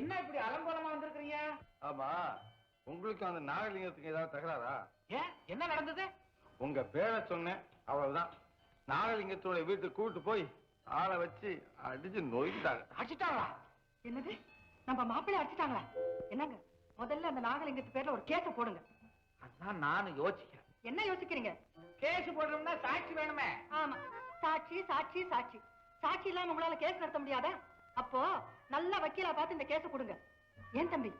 என்ன இப்படி அலங்கோலமா வந்திருக்கீங்க? ஆமா, உங்களுக்கு அந்த நாகலிங்கத்துக்கு ஏதாவது தகராறா? ஏன், என்ன நடந்தது? உங்க பேரை சொன்னேன், அவ்வளவுதான். நாகலிங்கத்தோட வீட்டுக்கு கூட்டு போய் ஆளை வச்சு அடிச்சு நொய்க்கிட்டாங்க. அடிச்சிட்டாங்களா? என்னது, நம்ம மாப்பிள்ளை அடிச்சிட்டாங்களா? என்னங்க, முதல்ல அந்த நாகலிங்கத்து பேர்ல ஒரு கேஸ போடுங்க. அதான் நானும் யோசிக்கிறேன். என்ன யோசிக்கிறீங்க? கேஸ் போடுறோம்னா சாட்சி வேணுமே. ஆமா, சாட்சி சாட்சி சாட்சி. சாட்சி இல்லாம உங்களால கேஸ் நடத்த முடியாதா? அப்போ நல்ல வக்கீலா பார்த்து இந்த கேஸ கொடுங்க. ஏன் தம்பி,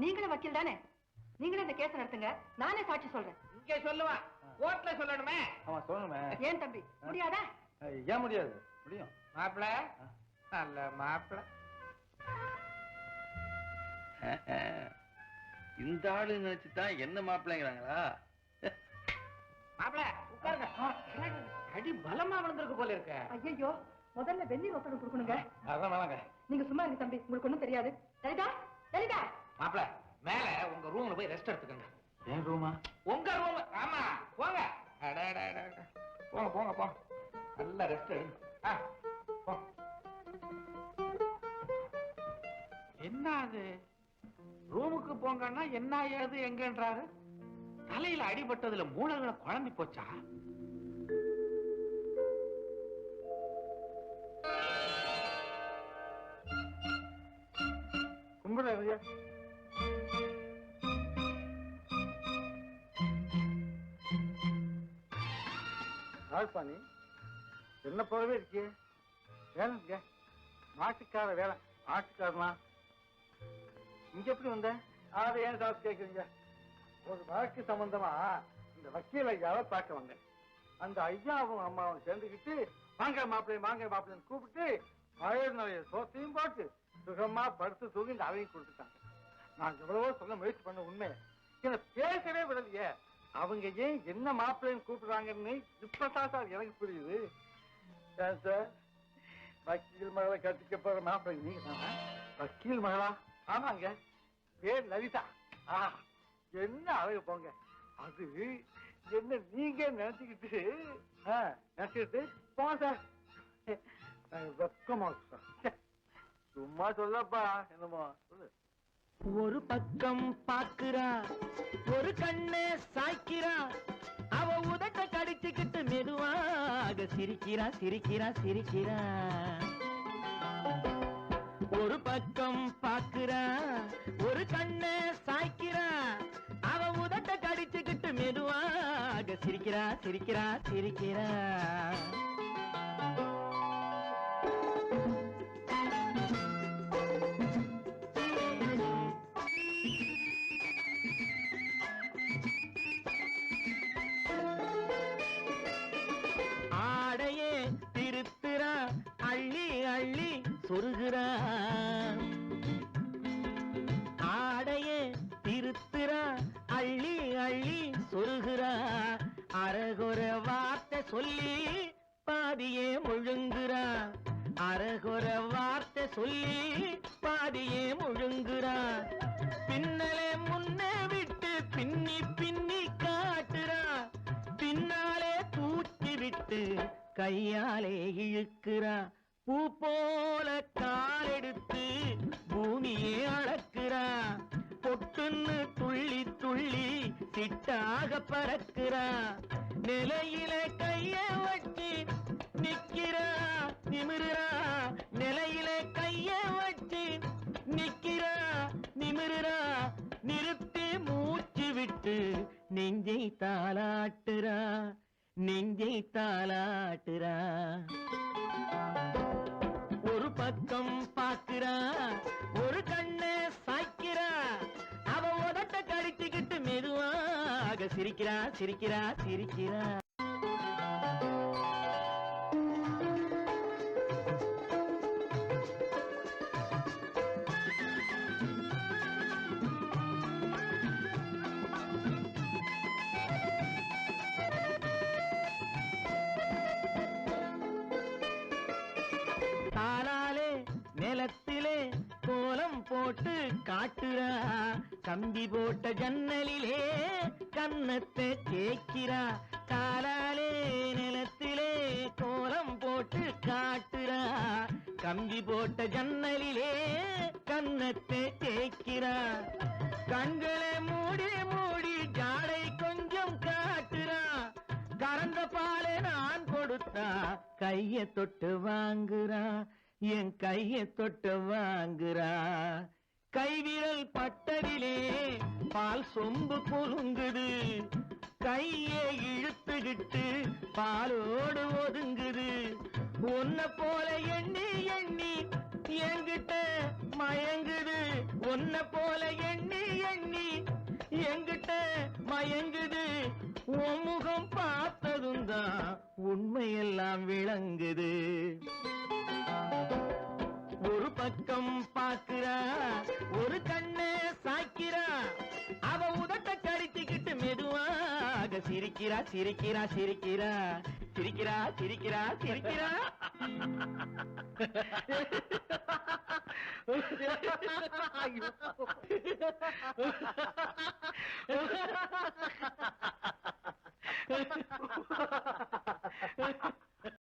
நீங்களும் வக்கீல் தானே? நீங்களும் இந்த கேஸ் நடத்துங்க, நானே சாட்சி சொல்றேன். இங்கே சொல்லுவான், கோர்ட்ல சொல்லணுமே. ஆமா, சொல்லணுமே. ஏன் தம்பி, முடியாதா? ஏன் முடியாது? முடியும். மாப்பிள, நல்ல மாப்பிள. இந்த ஆளு நினைச்சுதான் என்ன மாப்பிள்ளைங்கிறாங்களா? மாப்பிள உட்காருங்க. அடி பலமா விழுந்திருக்கு போல இருக்க. ஐயோ, முதல்ல வெந்நீர் ஒத்தடம் கொடுக்கணுங்க. அதான் வேணாங்க. நீங்க சும்மா இருங்க தம்பி, உங்களுக்கு ஒண்ணும் தெரியாது. லலிதா, லலிதா. மாப்பிள, மேல உங்க ரூம்ல போய் ரெஸ்ட் எடுத்துக்கங்க. ஏன் ரூமா? உங்க ரூம். ஆமா, போங்க. போங்க போங்க போங்க, நல்ல ரெஸ்ட் எடுங்க. என்ன அது, ரூமுக்கு போங்கன்னா என்ன ஏது எங்கன்றாரு? தலையில அடிபட்டதுல மூளைகளை குழம்பி போச்சா? கும்பிடுங்க. ராஜ்பாணி, என்ன போலவே இருக்கியே? வேலைங்க, மாட்டுக்கார வேலை. ஆட்டுக்காரனா? இங்க எப்படி வந்த? அதை ஏன் சாப்பிட்டு கேட்குறீங்க? ஒரு வழக்கு சம்பந்தமா இந்த வக்கீல் ஐயாவை பார்க்க வந்தேன். அந்த ஐயாவும் அம்மாவும் சேர்ந்துக்கிட்டு வாங்க மாப்பிள்ளைன்னு கூப்பிட்டு வயது நிறைய சோத்தையும் போட்டு சுகமா படுத்து தூங்கி இந்த அவையும் கொடுத்துட்டாங்க. நான் எவ்வளவோ சொல்ல முயற்சி பண்ண உண்மை என்ன பேசவே விடலையே. அவங்க ஏன் என்ன மாப்பிள்ளைன்னு கூப்பிடுறாங்கன்னு இப்பதான் சார் எனக்கு புரியுது. சார், வக்கீல் மகளை கட்டிக்க போற மாப்பிள்ளை நீங்க தானே? வக்கீல் மகளா? ஆமாங்க, பேர் லலிதா. என்ன அழகு போங்க. அது என்ன நீங்க நினைச்சுக்கிட்டு போங்க சார். வெக்கமா சார், சும்மா சொல்லப்பா. என்னமோ சொல்லு. ஒரு பக்கம் பாக்குறா, ஒரு கண்ணை சாய்க்கிறா, அவ உதட்ட கடிச்சுக்கிட்டு மெதுவாக சிரிக்கிறா சிரிக்கிறா சிரிக்கிறா. ஒரு பக்கம் பாக்குறா, ஒரு கண்ணை சாய்க்கிறா, அவ உதட்ட கடிச்சுக்கிட்டு மெதுவாக சிரிக்கிறா சிரிக்கிறா சிரிக்கிறா. ஆடையே திருத்துறா, அள்ளி அள்ளி சொருகிறா. ஆடையே திருத்துறா, அள்ளி அள்ளி சொருகிறா. அரகுற வார்த்தை சொல்லி பாதியே முழுங்குறா. அரகுற வார்த்தை சொல்லி பாதியே முழுங்குறா. பின்னலே முன்னே விட்டு பின்னி பின்னி காட்டுறா. பின்னாலே தூக்கி விட்டு கையாலே இழுக்கிறா. பூ போல காலெடுத்து பூமியே அளக்கிறா. பொட்டுன்னு துள்ளி துள்ளி சிட்டாக பறக்கிறா. நிலையில கைய வச்சு நிக்கிறா நிமிருறா. நிலையில கைய வச்சு நிக்கிறா நிமிருறா. நிறுத்தி மூச்சு விட்டு நெஞ்சை தாலாட்டுறா நெஞ்சை தாலாட்டுறா. ஒரு பக்கம் பாக்குறா, ஒரு கண்ணை சாய்க்கிறா, அவ உதட்ட கடிச்சுக்கிட்டு மெதுவாக சிரிக்கிறா சிரிக்கிறா சிரிக்கிறா. தானாலே நிலத்திலே கோலம் போட்டு காட்டுறா. கம்பி போட்ட ஜன்னலிலே கன்னத்தை தேய்க்கிறா. காலாலே நிலத்திலே கோலம் போட்டு காட்டுறா. கம்பி போட்ட ஜன்னலிலே கன்னத்தை தேய்க்கிறா கண்களை மூடி மூடி ஜாடை கொஞ்சம் காட்டுறா கறந்த பாலை நான் கொடுத்தா கைய தொட்டு வாங்குறா என் கைய தொட்டு வாங்குறா கைவிரல் பட்டதிலே பால் சொம்பு குலுங்குது கையை இழுத்துக்கிட்டு பாலோடு ஒதுங்குது உன்னை போல எண்ணி எண்ணி என்கிட்ட மயங்குது உன்னை போல எண்ணி எண்ணி என்கிட்ட மயங்குது உன் முகம் பார்த்ததும் தான் உண்மையெல்லாம் விளங்குது ஒரு பக்கம் பாக்குறா ஒரு கண்ணை சாய்க்கிறா அவ உதட்ட கடித்துக்கிட்டு மெதுவாக சிரிக்கிறா சிரிக்கிறா சிரிக்கிறா சிரிக்கிறா சிரிக்கிறா சிரிக்கிறா ஐயோ